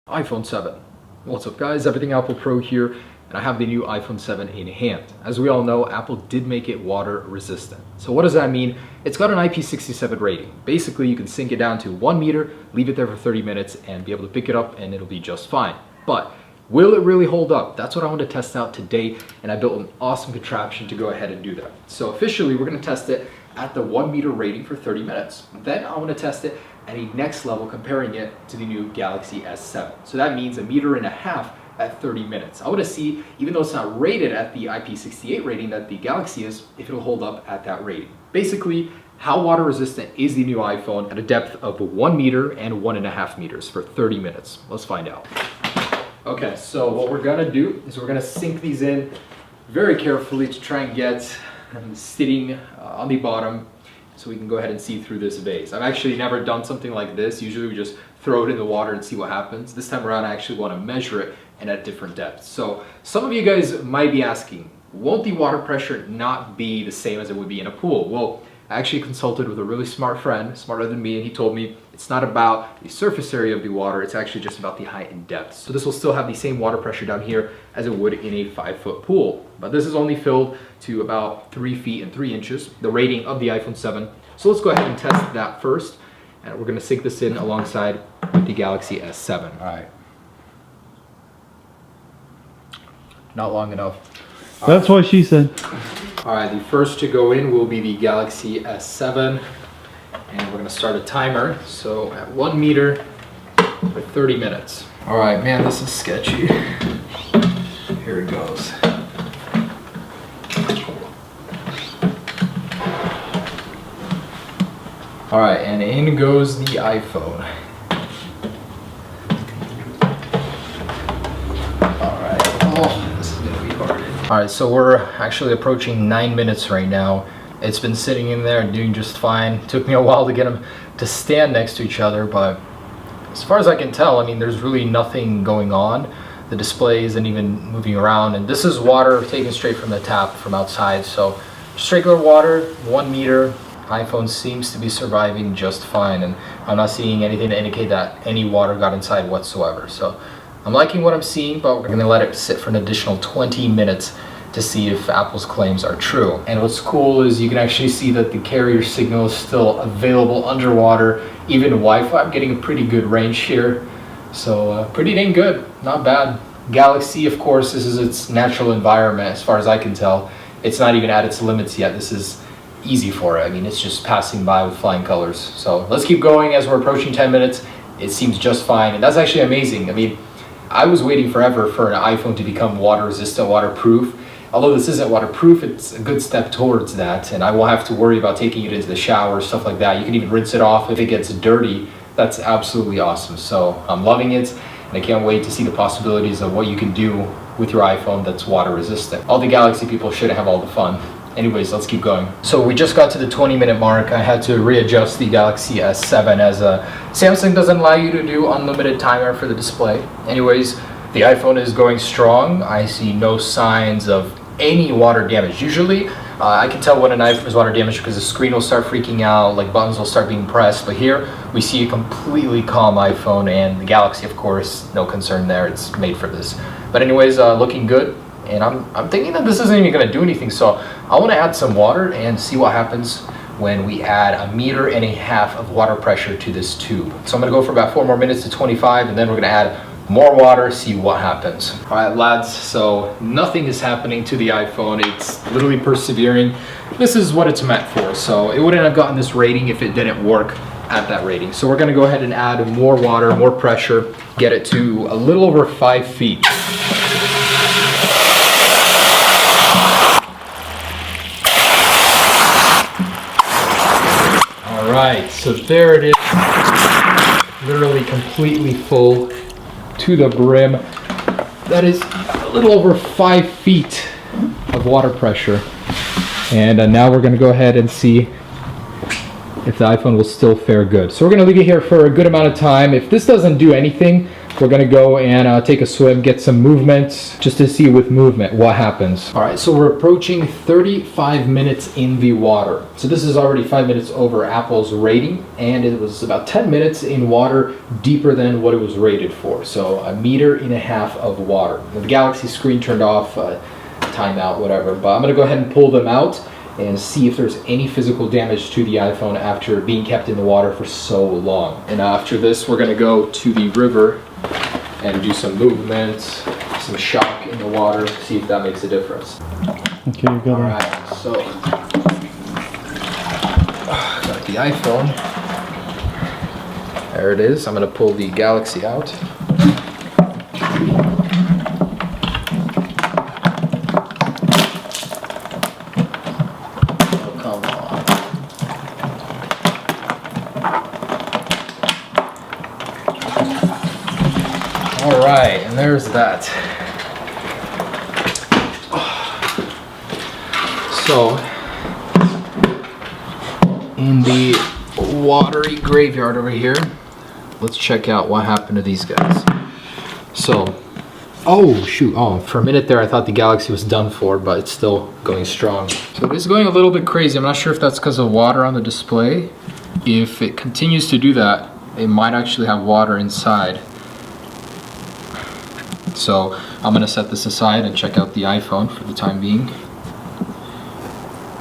iPhone 7. What's up guys, Everything Apple Pro here, and I have the new iPhone 7 in hand. As we all know, Apple did make it water resistant. So what does that mean? It's got an IP67 rating. Basically, you can sink it down to 1 meter, leave it there for 30 minutes, and be able to pick it up and it'll be just fine. But will it really hold up? That's what I want to test out today, and I built an awesome contraption to go ahead and do that. So officially, we're going to test it at the 1 meter rating for 30 minutes. Then I want to test it at a next level, comparing it to the new Galaxy S7. So that means 1.5 meters at 30 minutes. I want to see, even though it's not rated at the IP68 rating that the Galaxy is, if it'll hold up at that rating. Basically, how water resistant is the new iPhone at a depth of 1 meter and 1.5 meters for 30 minutes. Let's find out. Okay, so what we're gonna do is we're gonna sink these in very carefully to try and get them sitting on the bottom, so we can go ahead and see through this vase. I've actually never done something like this. Usually we just throw it in the water and see what happens. This time around I actually want to measure it and at different depths. So some of you guys might be asking, won't the water pressure not be the same as it would be in a pool? Well, I actually consulted with a really smart friend, smarter than me, and he told me it's not about the surface area of the water, it's actually just about the height and depth. So this will still have the same water pressure down here as it would in a 5-foot pool. But this is only filled to about 3 feet and 3 inches, the rating of the iPhone 7. So let's go ahead and test that first. And we're gonna sink this in alongside with the Galaxy S7. All right. Not long enough. That's what she said. All right, the first to go in will be the Galaxy S7, and we're gonna start a timer. So at 1 meter for 30 minutes. All right, man, this is sketchy. Here it goes. All right, and in goes the iPhone. All right, oh, this is gonna be hard. All right, so we're actually approaching 9 minutes right now. It's been sitting in there and doing just fine. Took me a while to get them to stand next to each other, but as far as I can tell, I mean, there's really nothing going on. The display isn't even moving around, and this is water taken straight from the tap from outside. So just regular water, 1 meter. iPhone seems to be surviving just fine, and I'm not seeing anything to indicate that any water got inside whatsoever. So I'm liking what I'm seeing, but we're gonna let it sit for an additional 20 minutes to see if Apple's claims are true. And what's cool is you can actually see that the carrier signal is still available underwater. Even Wi-Fi, I'm getting a pretty good range here. So pretty dang good, not bad. Galaxy, of course, this is its natural environment as far as I can tell. It's not even at its limits yet. This is easy for it. I mean, it's just passing by with flying colors. So let's keep going. As we're approaching 10 minutes, it seems just fine. And that's actually amazing. I mean, I was waiting forever for an iPhone to become water resistant, waterproof. Although this isn't waterproof, it's a good step towards that. And I won't have to worry about taking it into the shower, stuff like that. You can even rinse it off if it gets dirty. That's absolutely awesome. So I'm loving it, and I can't wait to see the possibilities of what you can do with your iPhone that's water resistant. All the Galaxy people should have all the fun. Anyways, let's keep going. So we just got to the 20-minute mark. I had to readjust the Galaxy S7 as Samsung doesn't allow you to do unlimited timer for the display. Anyways, the iPhone is going strong. I see no signs of any water damage. Usually, I can tell when an iPhone is water damaged because the screen will start freaking out, like buttons will start being pressed. But here, we see a completely calm iPhone, and the Galaxy, of course, no concern there. It's made for this. But anyways, looking good. And I'm thinking that this isn't even gonna do anything, so I wanna add some water and see what happens when we add 1.5 meters of water pressure to this tube. So I'm gonna go for about 4 more minutes to 25, and then we're gonna add more water, see what happens. All right, lads, so nothing is happening to the iPhone. It's literally persevering. This is what it's meant for, so it wouldn't have gotten this rating if it didn't work at that rating. So we're gonna go ahead and add more water, more pressure, get it to a little over 5 feet. Alright, so there it is, literally completely full to the brim. That is a little over 5 feet of water pressure. And now we're going to go ahead and see if the iPhone will still fare good. So we're going to leave it here for a good amount of time. If this doesn't do anything, We're gonna go and take a swim, get some movement, just to see with movement what happens. All right, so we're approaching 35 minutes in the water. So this is already 5 minutes over Apple's rating, and it was about 10 minutes in water deeper than what it was rated for. So 1.5 meters of water. The Galaxy screen turned off, timeout, whatever. But I'm gonna go ahead and pull them out and see if there's any physical damage to the iPhone after being kept in the water for so long. And after this, we're gonna go to the river and do some movement, some shock in the water, see if that makes a difference. Okay, you got it. Alright, so got the iPhone. There it is. I'm gonna pull the Galaxy out. All right, and there's that. So, in the watery graveyard over here, let's check out what happened to these guys. So, oh shoot, oh, for a minute there I thought the Galaxy was done for, but it's still going strong. So it's going a little bit crazy. I'm not sure if that's because of water on the display. If it continues to do that, it might actually have water inside. So I'm gonna set this aside and check out the iPhone for the time being.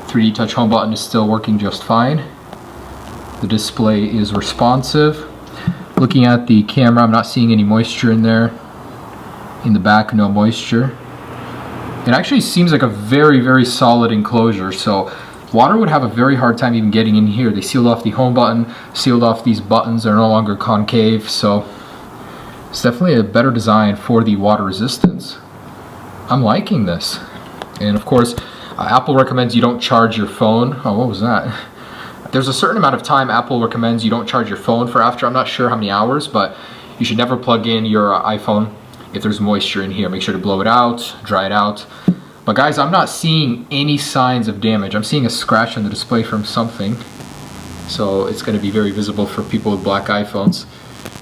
3D Touch Home button is still working just fine. The display is responsive. Looking at the camera, I'm not seeing any moisture in there. In the back, no moisture. It actually seems like a very, very solid enclosure, so water would have a very hard time even getting in here. They sealed off the home button, sealed off these buttons, they're no longer concave, so it's definitely a better design for the water resistance. I'm liking this. And of course, Apple recommends you don't charge your phone. Oh, what was that? There's a certain amount of time Apple recommends you don't charge your phone for after. I'm not sure how many hours, but you should never plug in your iPhone if there's moisture in here. Make sure to blow it out, dry it out. But guys, I'm not seeing any signs of damage. I'm seeing a scratch on the display from something. So it's going to be very visible for people with black iPhones.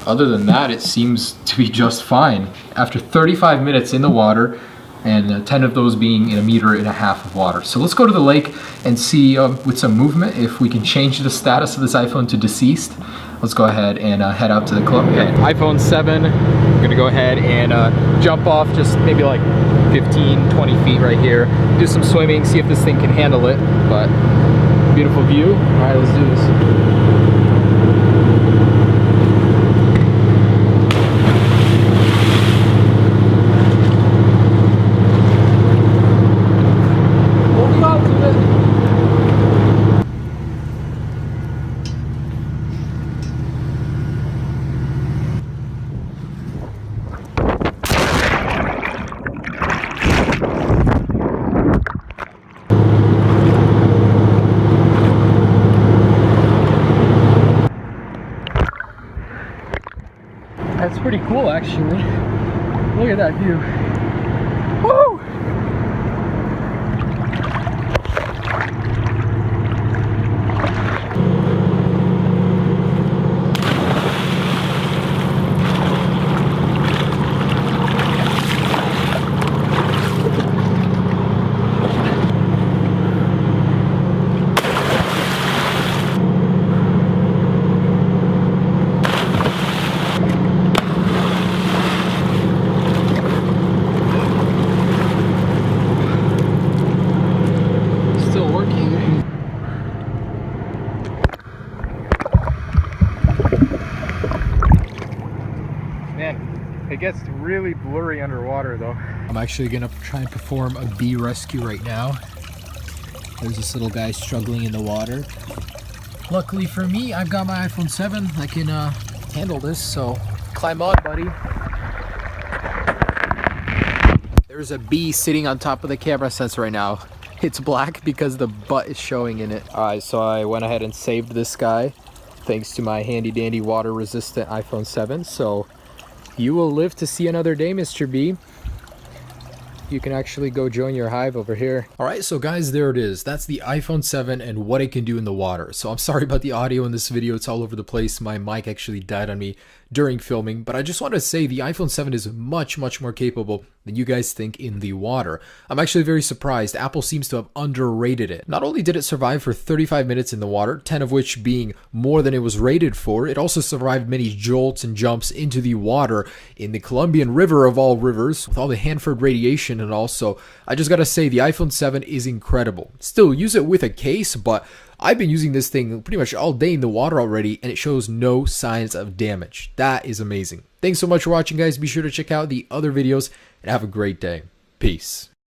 Other than that, it seems to be just fine. After 35 minutes in the water, and 10 of those being in 1.5 meters of water. So let's go to the lake and see with some movement if we can change the status of this iPhone to deceased. Let's go ahead and head out to the club. Okay, iPhone 7, I'm gonna go ahead and jump off just maybe like 15, 20 feet right here. Do some swimming, see if this thing can handle it, but beautiful view. All right, let's do this. That's pretty cool, actually. Look at that view. Woo! It gets really blurry underwater though. I'm actually gonna try and perform a bee rescue right now. There's this little guy struggling in the water. Luckily for me, I've got my iPhone 7. I can handle this, so climb on, buddy. There's a bee sitting on top of the camera sensor right now. It's black because the butt is showing in it. Alright, so I went ahead and saved this guy thanks to my handy dandy water resistant iPhone 7. So you will live to see another day, Mr. B. you can actually go join your hive over here. Alright, so guys, there it is. That's the iPhone 7 and what it can do in the water. So I'm sorry about the audio in this video. It's all over the place. My mic actually died on me during filming, but I just want to say the iPhone 7 is much more capable than you guys think in the water. I'm actually very surprised. Apple seems to have underrated it. Not only did it survive for 35 minutes in the water, 10 of which being more than it was rated for, it also survived many jolts and jumps into the water in the Colombian River of all rivers with all the Hanford radiation and all. So I just gotta say the iPhone 7 is incredible. Still, use it with a case, but I've been using this thing pretty much all day in the water already, and it shows no signs of damage. That is amazing. Thanks so much for watching, guys. Be sure to check out the other videos, and have a great day. Peace.